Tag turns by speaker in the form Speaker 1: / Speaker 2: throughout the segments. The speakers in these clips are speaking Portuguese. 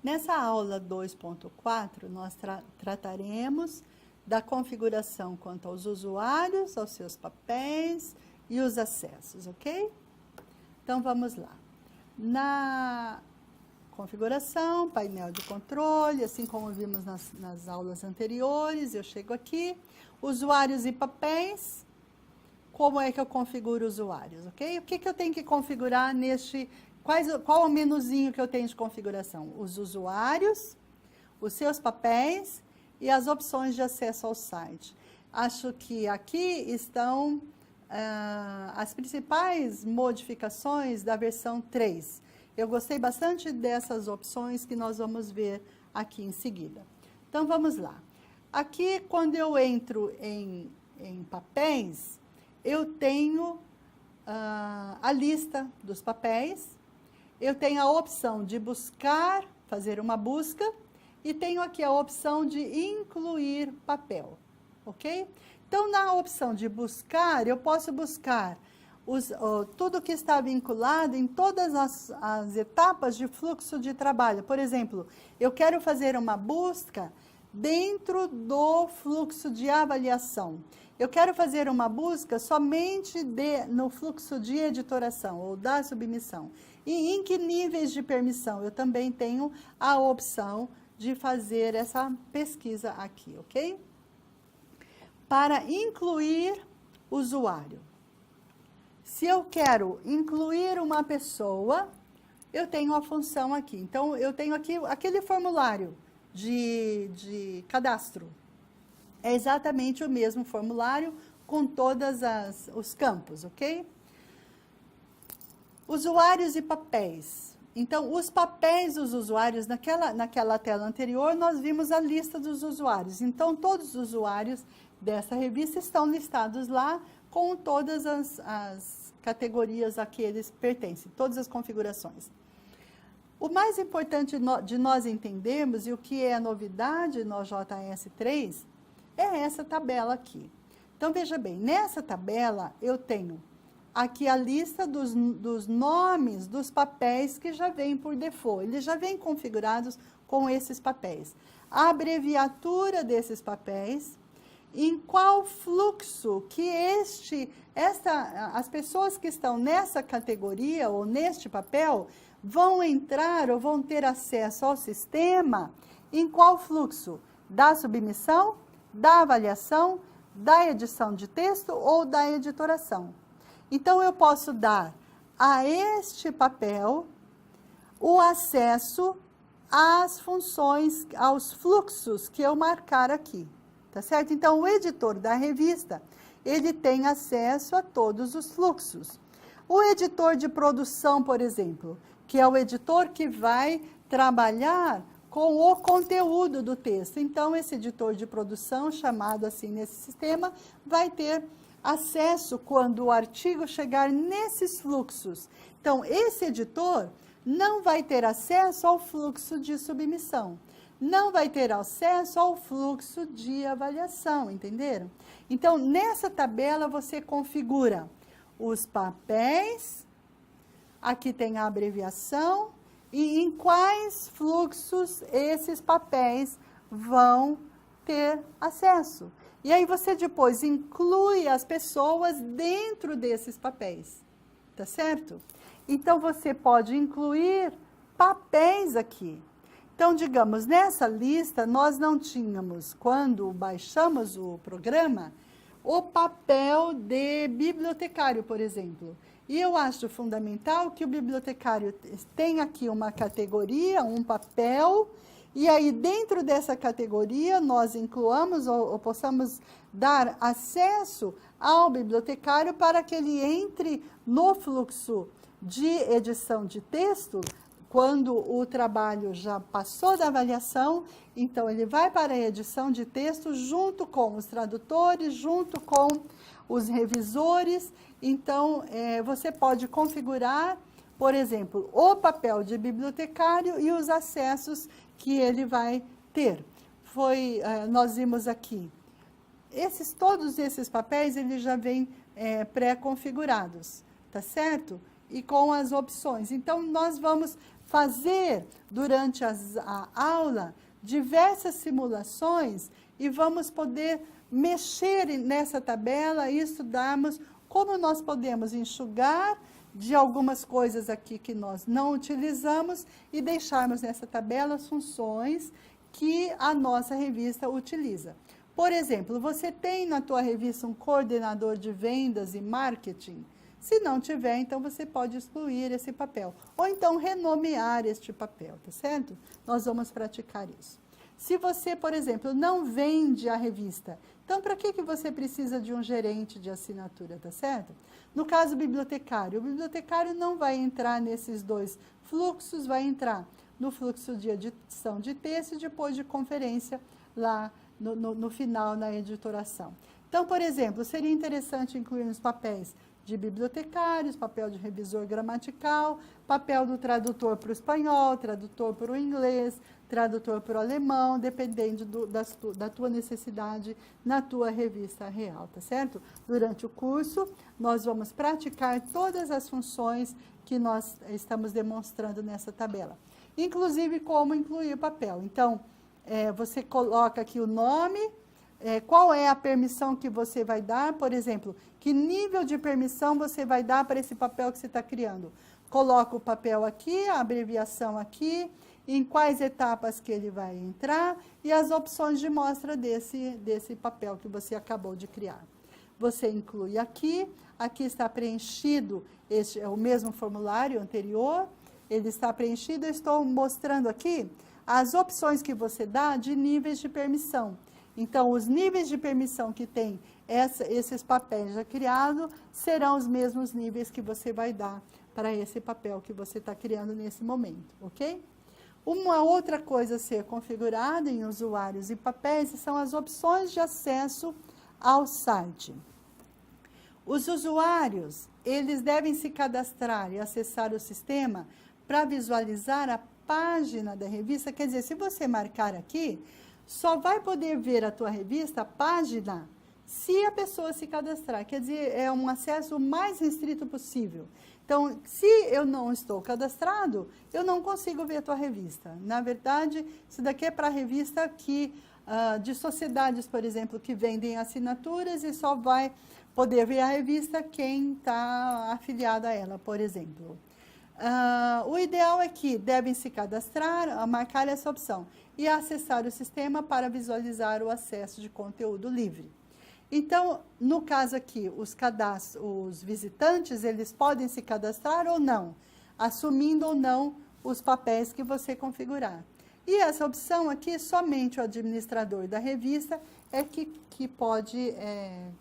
Speaker 1: Nessa aula 2.4, nós trataremos da configuração quanto aos usuários, aos seus papéis e os acessos, ok? Então, vamos lá. Na configuração, painel de controle, assim como vimos nas aulas anteriores, eu chego aqui, usuários e papéis, como é que eu configuro usuários, ok? O que eu tenho que configurar neste... Qual o menuzinho que eu tenho de configuração? Os usuários, os seus papéis e as opções de acesso ao site. Acho que aqui estão as principais modificações da versão 3. Eu gostei bastante dessas opções que nós vamos ver aqui em seguida. Então, vamos lá. Aqui, quando eu entro em papéis, eu tenho a lista dos papéis. Eu tenho a opção de buscar, fazer uma busca, e tenho aqui a opção de incluir papel, ok? Então, na opção de buscar, eu posso buscar tudo que está vinculado em todas as etapas de fluxo de trabalho. Por exemplo, eu quero fazer uma busca dentro do fluxo de avaliação. Eu quero fazer uma busca somente no fluxo de editoração ou da submissão. E em que níveis de permissão? Eu também tenho a opção de fazer essa pesquisa aqui, ok? Para incluir usuário. Se eu quero incluir uma pessoa, eu tenho a função aqui. Então, eu tenho aqui aquele formulário de cadastro. É exatamente o mesmo formulário com todos os campos, ok? Usuários e papéis. Então, os papéis dos usuários, naquela tela anterior, nós vimos a lista dos usuários. Então, todos os usuários dessa revista estão listados lá com todas as categorias a que eles pertencem, todas as configurações. O mais importante de nós entendermos, e o que é novidade no JS3, é essa tabela aqui. Então, veja bem, nessa tabela eu tenho aqui a lista dos nomes dos papéis que já vêm por default. Eles já vêm configurados com esses papéis. A abreviatura desses papéis, em qual fluxo que as pessoas que estão nessa categoria ou neste papel vão entrar ou vão ter acesso ao sistema, em qual fluxo? Da submissão, da avaliação, da edição de texto ou da editoração. Então, eu posso dar a este papel o acesso às funções, aos fluxos que eu marcar aqui, tá certo? Então, o editor da revista, ele tem acesso a todos os fluxos. O editor de produção, por exemplo, que é o editor que vai trabalhar com o conteúdo do texto. Então, esse editor de produção, chamado assim nesse sistema, vai ter acesso quando o artigo chegar nesses fluxos. Então, esse editor não vai ter acesso ao fluxo de submissão, não vai ter acesso ao fluxo de avaliação, entenderam? Então, nessa tabela você configura os papéis, aqui tem a abreviação, e em quais fluxos esses papéis vão ter acesso. E aí você depois inclui as pessoas dentro desses papéis, tá certo? Então, você pode incluir papéis aqui. Então, digamos, nessa lista, nós não tínhamos, quando baixamos o programa, o papel de bibliotecário, por exemplo. E eu acho fundamental que o bibliotecário tenha aqui uma categoria, um papel, e aí dentro dessa categoria nós incluamos ou possamos dar acesso ao bibliotecário para que ele entre no fluxo de edição de texto, quando o trabalho já passou da avaliação, então ele vai para a edição de texto junto com os tradutores, junto com os revisores. Então, você pode configurar, por exemplo, o papel de bibliotecário e os acessos que ele vai ter. Nós vimos aqui, todos esses papéis, eles já vêm pré-configurados, tá certo? E com as opções. Então, nós vamos fazer durante a aula diversas simulações e vamos poder mexer nessa tabela e estudarmos como nós podemos enxugar de algumas coisas aqui que nós não utilizamos e deixarmos nessa tabela as funções que a nossa revista utiliza. Por exemplo, você tem na tua revista um coordenador de vendas e marketing? Se não tiver, então você pode excluir esse papel. Ou então renomear este papel, tá certo? Nós vamos praticar isso. Se você, por exemplo, não vende a revista, então para que você precisa de um gerente de assinatura, tá certo? No caso bibliotecário, o bibliotecário não vai entrar nesses dois fluxos, vai entrar no fluxo de edição de texto e depois de conferência lá no final, na editoração. Então, por exemplo, seria interessante incluir nos papéis de bibliotecários, papel de revisor gramatical, papel do tradutor para o espanhol, tradutor para o inglês, tradutor para o alemão, dependendo da tua necessidade na tua revista real, tá certo? Durante o curso, nós vamos praticar todas as funções que nós estamos demonstrando nessa tabela. Inclusive, como incluir o papel. Então, você coloca aqui o nome, qual é a permissão que você vai dar, por exemplo, que nível de permissão você vai dar para esse papel que você está criando. Coloca o papel aqui, a abreviação aqui, em quais etapas que ele vai entrar e as opções de mostra desse papel que você acabou de criar. Você inclui aqui está preenchido o mesmo formulário anterior, ele está preenchido, eu estou mostrando aqui as opções que você dá de níveis de permissão. Então, os níveis de permissão que tem esses papéis já criados serão os mesmos níveis que você vai dar para esse papel que você está criando nesse momento, ok? Uma outra coisa a ser configurada em usuários e papéis são as opções de acesso ao site. Os usuários, eles devem se cadastrar e acessar o sistema para visualizar a página da revista. Quer dizer, se você marcar aqui, só vai poder ver a tua revista, a página, se a pessoa se cadastrar. Quer dizer, é um acesso mais restrito possível. Então, se eu não estou cadastrado, eu não consigo ver a tua revista. Na verdade, isso daqui é para a revista de sociedades, por exemplo, que vendem assinaturas e só vai poder ver a revista quem está afiliado a ela, por exemplo. O ideal é que devem se cadastrar, marcar essa opção e acessar o sistema para visualizar o acesso de conteúdo livre. Então, no caso aqui, os visitantes, eles podem se cadastrar ou não, assumindo ou não os papéis que você configurar. E essa opção aqui, somente o administrador da revista é que pode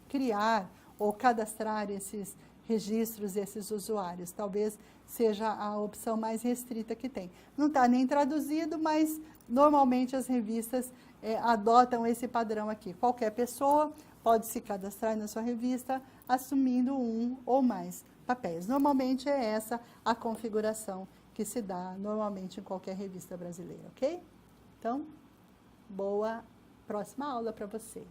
Speaker 1: criar ou cadastrar esses registros, esses usuários. Talvez seja a opção mais restrita que tem. Não está nem traduzido, mas normalmente as revistas adotam esse padrão aqui. Qualquer pessoa pode se cadastrar na sua revista, assumindo um ou mais papéis. Normalmente é essa a configuração que se dá normalmente em qualquer revista brasileira, ok? Então, boa próxima aula para você.